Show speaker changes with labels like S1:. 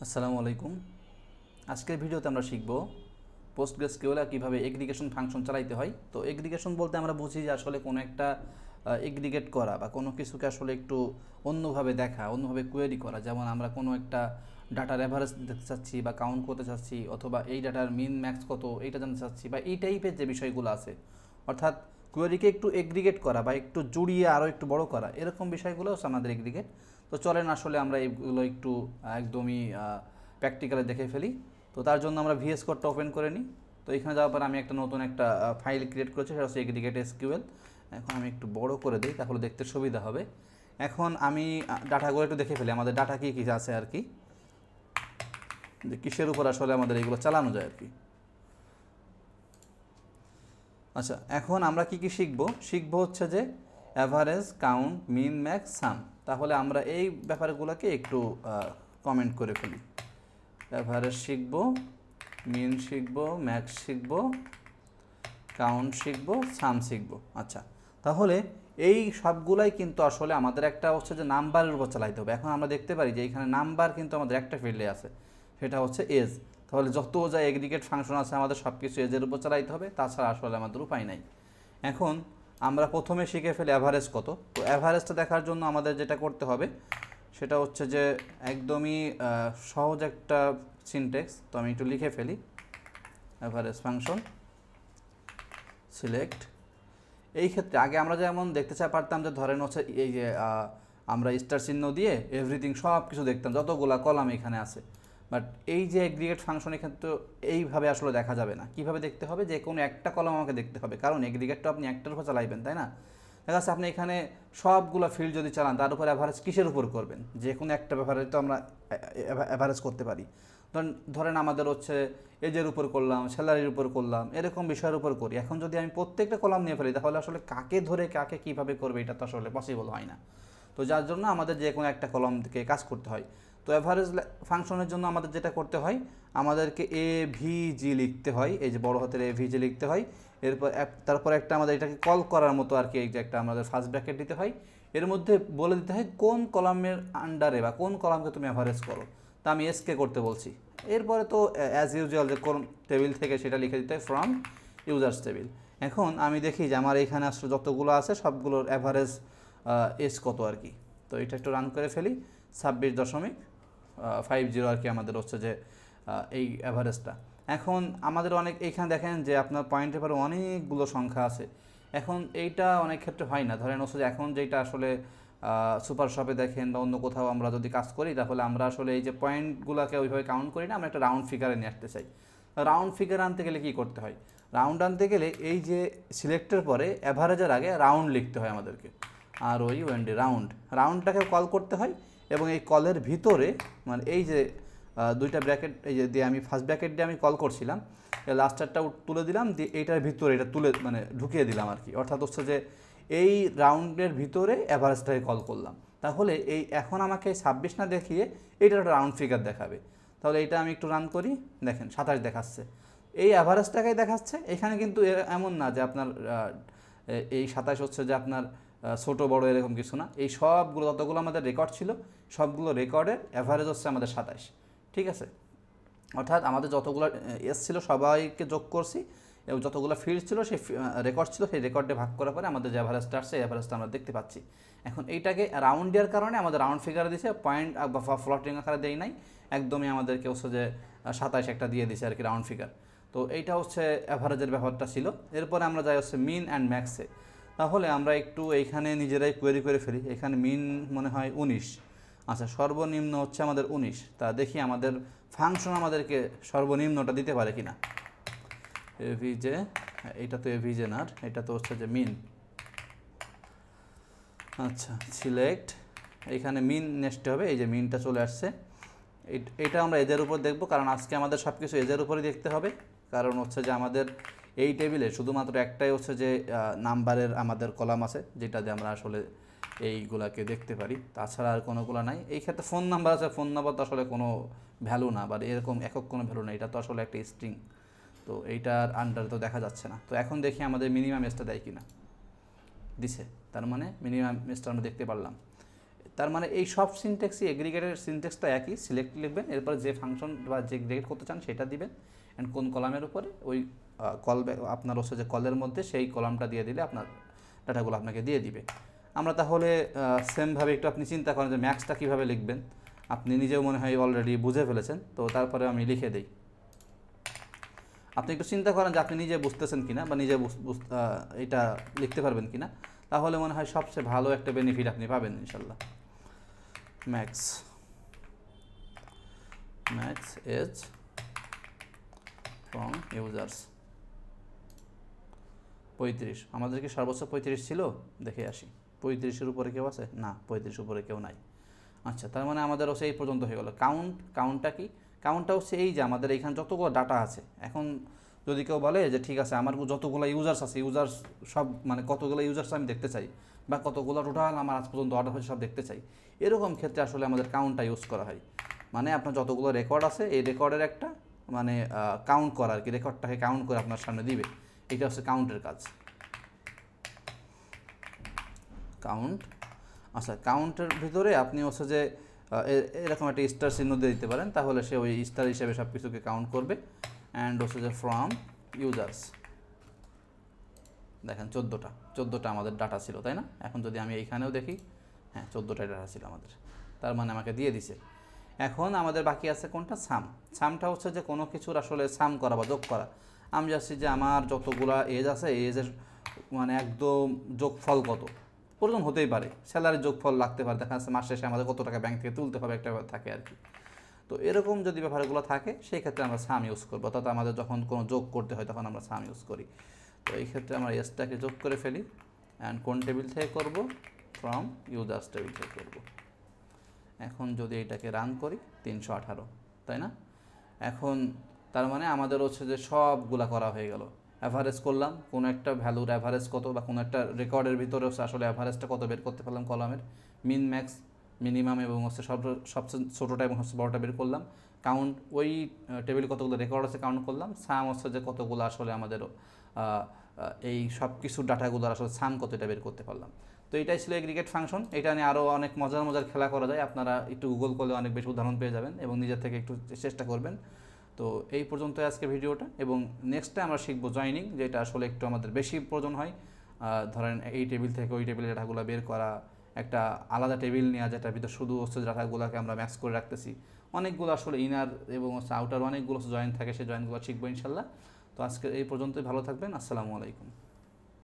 S1: আসসালামু আলাইকুম। আজকের ভিডিওতে আমরা শিখব পোস্টগ্রেসকিউএল কিভাবে এগ্রিগেশন ফাংশন চালাইতে হয়। তো এগ্রিগেশন বলতে আমরা বুঝি যে আসলে কোনো একটা এগ্রিগেট করা বা কোনো কিছুকে আসলে একটু অন্যভাবে দেখা, অন্যভাবে কোয়েরি করা। যেমন আমরা কোনো একটা ডাটার অ্যাভারেজ দেখতে চাচ্ছি বা কাউন্ট করতে চাচ্ছি, অথবা এই ডাটার মিন ম্যাক্স কত এইটা জানতে চাচ্ছি, বা এই টাইপের যে বিষয়গুলো আছে, অর্থাৎ কোয়েরিকে একটু এগ্রিগেট করা বা একটু জুড়িয়ে আরও একটু বড় করা, এরকম বিষয়গুলো হচ্ছে আমাদের এগ্রিগেট। তো চলেন আসলে আমরা এইগুলো একটু একদমই প্র্যাকটিক্যালে দেখে ফেলি। তো তার জন্য আমরা ভিএস কোডটা ওপেন করে নিই। তো এখানে যাওয়ার পর আমি একটা নতুন একটা ফাইল ক্রিয়েট করেছি, সেটা হচ্ছে এগ্রিগেট এসকিউএল। এখন আমি একটু বড় করে দিই, তাহলে দেখতে সুবিধা হবে। এখন আমি ডাটাগুলো একটু দেখে ফেলি, আমাদের ডাটা কী কী আছে আর কি, যে কিসের উপর আসলে আমাদের এগুলো চালানো যায় আর কি। আচ্ছা, এখন আমরা কি কি শিখবো হচ্ছে যে অ্যাভারেজ, কাউন্ট, মিন, ম্যাক্স, সাম। তাহলে আমরা এই ব্যাপারগুলোকে একটু কমেন্ট করে ফেলি। অ্যাভারেজ শিখব, মিন শিখব, ম্যাক্স শিখব, কাউন্ট শিখব, সাম শিখব। আচ্ছা, তাহলে এই সবগুলাই কিন্তু আসলে আমাদের একটা হচ্ছে যে নাম্বারের উপর চালাইতে হবে। এখন আমরা দেখতে পারি যে এইখানে নাম্বার কিন্তু আমাদের একটা ফিল্ডে আছে, সেটা হচ্ছে এজ। তাহলে যত যা এগ্রিগেট ফাংশন আছে আমাদের সব কিছু এজের উপর চালাইতে হবে, তাছাড়া আসলে আমাদের উপায় নাই। এখন আমরা প্রথমে শিখে ফেলি অ্যাভারেজ কত। তো অ্যাভারেজটা দেখার জন্য আমাদের যেটা করতে হবে সেটা হচ্ছে যে একদমই সহজ একটা সিনটেক্স। তো আমি একটু লিখে ফেলি, অ্যাভারেজ ফাংশন সিলেক্ট। এই ক্ষেত্রে আগে আমরা যেমন দেখতে পারতাম যে ধরেন হচ্ছে এই যে আমরা স্টার চিহ্ন দিয়ে এভরিথিং সব কিছু দেখতাম, যতগুলা কলাম এখানে আছে। বাট এই যে এগ্রিগেট ফাংশন এখানে তো এইভাবে আসলে দেখা যাবে না। কিভাবে দেখতে হবে, যে কোনো একটা কলাম আমাকে দেখতে হবে, কারণ এগ্রিগেটটা আপনি একটার উপর চালাইবেন, তাই না? দেখা যাচ্ছে আপনি এখানে সবগুলো ফিল্ড যদি চালান, তার উপর অ্যাভারেজ কিসের উপর করবেন? যে কোনো একটা ব্যাপারে তো আমরা অ্যাভারেজ করতে পারি। ধরেন আমাদের হচ্ছে এজের উপর করলাম, স্যালারির উপর করলাম, এরকম বিষয়ের উপর করি। এখন যদি আমি প্রত্যেকটা কলাম নিয়ে ফেলি, তাহলে আসলে কাকে ধরে কাকে কীভাবে করবে এটা তো আসলে পসিবল হয় না। তো যার জন্য আমাদের যে কোনো একটা কলম থেকে কাজ করতে হয়। তো অ্যাভারেজ ফাংশনের জন্য আমাদের যেটা করতে হয়, আমাদেরকে এ ভি জি লিখতে হয়, এই যে বড় হাতের এ ভি জি লিখতে হয়। এরপর তারপর একটা আমাদের এটাকে কল করার মতো আর কি, এই যে একটা আমাদের ফার্স্ট ব্র্যাকেট দিতে হয়। এর মধ্যে বলে দিতে হয় কোন কলামের আন্ডারে বা কোন কলামকে তুমি অ্যাভারেজ করো। তা আমি এসকে করতে বলছি। এরপরে তো অ্যাজ ইউজুয়াল যে কোন টেবিল থেকে সেটা লিখে দিতে হয়, ফ্রম ইউজার্স টেবিল। এখন আমি দেখি যে আমার এখানে আসলে যতগুলো আছে সবগুলোর অ্যাভারেজ এস কত আর কি। তো এটা একটু রান করে ফেলি। 26.50 আর কি আমাদের হচ্ছে যে এই অ্যাভারেজটা। এখন আমাদের অনেক এইখানে দেখেন যে আপনার পয়েন্টের পরে অনেকগুলো সংখ্যা আছে। এখন এইটা অনেক ক্ষেত্রে হয় না। ধরেন হচ্ছে যে এখন যেটা আসলে সুপার শপে দেখেন বা অন্য কোথাও আমরা যদি কাজ করি, তাহলে আমরা আসলে এই যে পয়েন্টগুলোকে ওইভাবে কাউন্ট করি না, আমরা একটা রাউন্ড ফিগারে নিয়ে আসতে চাই। রাউন্ড ফিগার আনতে গেলে কী করতে হয়? রাউন্ড আনতে গেলে এই যে সিলেক্টের পরে অ্যাভারেজের আগে রাউন্ড লিখতে হয় আমাদেরকে, আর ওই ওয়েন্ডে রাউন্ডটাকে কল করতে হয়। এবং এই কলের ভিতরে মানে এই যে দুইটা ব্র্যাকেট এই যে দিয়ে আমি ফার্স্ট ব্র্যাকেট দিয়ে আমি কল করছিলাম, লাস্টারটা তুলে দিলাম, দিয়ে এইটার ভিতরে এটা তুলে মানে ঢুকিয়ে দিলাম আর কি। অর্থাৎ হচ্ছে যে এই রাউন্ডের ভিতরে অ্যাভারেজটাকে কল করলাম। তাহলে এই এখন আমাকে 26 না দেখিয়ে এইটা একটা রাউন্ড ফিগার দেখাবে। তাহলে এটা আমি একটু রান করি, দেখেন 27 দেখাচ্ছে, এই অ্যাভারেজটাকেই দেখাচ্ছে। এখানে কিন্তু এমন না যে আপনার এই 27 হচ্ছে যে আপনার ছোটো বড়ো এরকম কিছু না। এই সবগুলো যতগুলো আমাদের রেকর্ড ছিল, সবগুলো রেকর্ডের অ্যাভারেজ হচ্ছে আমাদের 27। ঠিক আছে? অর্থাৎ আমাদের যতগুলো এস ছিল সবাইকে যোগ করছি, এবং যতগুলো ফিল্ড ছিল সেই রেকর্ড ছিল সেই রেকর্ডে ভাগ করার পরে আমাদের যে অ্যাভারেজটা আসছে এই অ্যাভারেজটা আমরা দেখতে পাচ্ছি। এখন এইটাকে রাউন্ড দেওয়ার কারণে আমাদের রাউন্ড ফিগারে দিয়েছে, পয়েন্ট বা ফ্লোটিং আকারে দেয় নাই, একদমই আমাদেরকে হচ্ছে যে 27 একটা দিয়ে দিয়েছে আর কি রাউন্ড ফিগার। তো এইটা হচ্ছে অ্যাভারেজের ব্যাপারটা ছিল। এরপরে আমরা যাই হচ্ছে মিন অ্যান্ড ম্যাক্সে। তাহলে আমরা একটু এইখানে নিজেরাই কোয়েরি করে ফেলি। এখানে মিন মনে হয় 19। আচ্ছা, সর্বনিম্ন হচ্ছে আমাদের 19। তা দেখি আমাদের ফাংশন আমাদেরকে সর্বনিম্নটা দিতে পারে কিনা। এভিজে, এটা তো এভিজে না, এটা তো হচ্ছে যে মিন। আচ্ছা, সিলেক্ট, এইখানে মিন নেক্সট হবে, এই যে মিনটা চলে আসছে। এটা আমরা এজের উপর দেখব, কারণ আজকে আমাদের সব কিছু এজের উপরই দেখতে হবে। কারণ হচ্ছে যে আমাদের এই টেবিলে শুধুমাত্র একটাই হচ্ছে যে নাম্বারের আমাদের কলাম আছে, যেটা দিয়ে আমরা আসলে এইগুলাকে দেখতে পারি, তাছাড়া আর কোনোগুলো নাই। এই ক্ষেত্রে ফোন নাম্বার আছে, ফোন নাম্বার তো আসলে কোনো ভ্যালু না, বা এরকম একক কোনো ভ্যালু না, এটা তো আসলে একটা স্ট্রিং। তো এইটার আন্ডারে তো দেখা যাচ্ছে না। তো এখন দেখি আমাদের মিনিমাম এজটা দেয় কিনা। দিছে, তার মানে মিনিমাম এজটা আমরা দেখতে পারলাম। তার মানে এই সব সিনট্যাক্সই এগ্রিগেটের সিনট্যাক্সটা একই, সিলেক্ট লিখবেন, এরপর যে ফাংশন বা যে এগ্রিগেট করতে চান সেটা দিবেন, অ্যান্ড কোন কলামের উপরে ওই কল আপনার হচ্ছে যে কলের মধ্যে সেই কলামটা দিয়ে দিলে আপনার ডাটাগুলো আপনাকে দিয়ে দিবে। আমরা তাহলে সেমভাবে একটু আপনি চিন্তা করেন যে ম্যাক্সটা কীভাবে লিখবেন, আপনি নিজেও মনে হয় অলরেডি বুঝে ফেলেছেন, তো তারপরে আমি লিখে দিই। আপনি একটু চিন্তা করেন যে আপনি নিজে বুঝতেছেন কিনা বা নিজে এটা লিখতে পারবেন কিনা, তাহলে মনে হয় সবচেয়ে ভালো একটা বেনিফিট আপনি পাবেন ইনশাল্লাহ। ম্যাক্স এজ ফ্রম ইউজার্স 35, আমাদের কি সর্বোচ্চ 35 ছিল? দেখে আসি, 35-এর উপরে কেউ আছে? না, 35 উপরে কেউ নাই। আচ্ছা, তার মানে আমাদের হচ্ছে এই পর্যন্ত হয়ে গেল। কাউন্টটা কি? কাউন্টটা হচ্ছে এই যে আমাদের এইখানে যতগুলো ডাটা আছে, এখন যদি কেউ বলে যে ঠিক আছে আমার যতগুলো ইউজার্স আছে, ইউজার্স সব মানে কতগুলো ইউজার্স আমি দেখতে চাই, বা কতগুলো টোটাল আমার আজ পর্যন্ত অর্ডার হয়েছে সব দেখতে চাই, এরকম ক্ষেত্রে আসলে আমাদের কাউন্টটা ইউজ করা হয়। মানে আপনার যতগুলো রেকর্ড আছে এই রেকর্ডের একটা মানে কাউন্ট করা আর কি, রেকর্ডটাকে কাউন্ট করে আপনার সামনে দিবে, এটা হচ্ছে কাউন্টের কাজ। কাউন্ট, আচ্ছা কাউন্টের ভিতরে আপনি হচ্ছে যে এরকম একটা স্টার চিহ্ন দিয়ে দিতে পারেন, তাহলে সে ওই স্টার হিসেবে সব কিছুকে কাউন্ট করবে। অ্যান্ড হচ্ছে যে ফ্রম ইউজার্স, দেখেন 14টা আমাদের ডাটা ছিল, তাই না? এখন যদি আমি এইখানেও দেখি, হ্যাঁ 14টা ডাটা ছিল আমাদের, তার মানে আমাকে দিয়ে দিছে। এখন আমাদের বাকি আছে কোনটা? সামটা হচ্ছে যে কোনো কিছুর আসলে সাম করা বা যোগ করা। আমি যাচ্ছি যে আমার যতগুলা এজ আছে এই এজের মানে একদম যোগফল কত, প্রয়োজন হতেই পারে, স্যালারির যোগফল লাগতে পারে, দেখা যাচ্ছে মাস শেষে আমাদের কত টাকা ব্যাংক থেকে তুলতে হবে একটা থাকে আর কি। তো এরকম যদি ব্যাপারগুলো থাকে সেই ক্ষেত্রে আমরা সাম ইউজ করবো, অর্থাৎ আমাদের যখন কোনো যোগ করতে হয় তখন আমরা সাম ইউজ করি। তো এই ক্ষেত্রে আমরা এসটাকে যোগ করে ফেলি, অ্যান্ড কোন টেবিল থেকে করব? ফ্রম ইউজার্স টেবিল থেকে করব। এখন যদি এটাকে রান করি 318, তাই না? এখন তার মানে আমাদের হচ্ছে যে সবগুলা করা হয়ে গেল। অ্যাভারেজ করলাম, কোনো একটা ভ্যালুর অ্যাভারেজ কত বা কোনো একটা রেকর্ডের ভিতরে হচ্ছে আসলে অ্যাভারেজটা কত বের করতে পারলাম কলামের, মিন ম্যাক্স মিনিমাম এবং হচ্ছে সবচেয়ে ছোটোটা এবং হচ্ছে বড়টা বের করলাম। কাউন্ট, ওই টেবিলে কতগুলো রেকর্ড আছে কাউন্ট করলাম। সাম হচ্ছে যে কতগুলো আসলে আমাদের এই সব কিছু ডাটাগুলো আসলে সাম কত, এটা বের করতে পারলাম। তো এটাই ছিল এগ্রিগেট ফাংশন। এটা নিয়ে আরও অনেক মজার খেলা করা যায়, আপনারা একটু গুগল করলে অনেক বেশি উদাহরণ পেয়ে যাবেন এবং নিজের থেকে একটু চেষ্টা করবেন। তো এই পর্যন্ত আজকে ভিডিওটা, এবং নেক্সটে আমরা শিখবো জয়নিং, যেটা আসলে একটু আমাদের বেশি প্রয়োজন হয়। ধরেন এই টেবিল থেকে ওই টেবিলের ডাটাগুলো বের করা, একটা আলাদা টেবিল নেওয়া যেটার ভিতরে শুধু হচ্ছে ডাটাগুলোকে আমরা ম্যাক্স করে রাখতেছি, অনেকগুলো আসলে ইনার এবং হচ্ছে আউটার অনেকগুলো জয়েন থাকে, সেই জয়েনগুলো শিখবো ইনশাল্লাহ। তো আজকে এই পর্যন্তই, ভালো থাকবেন, আসসালামু আলাইকুম।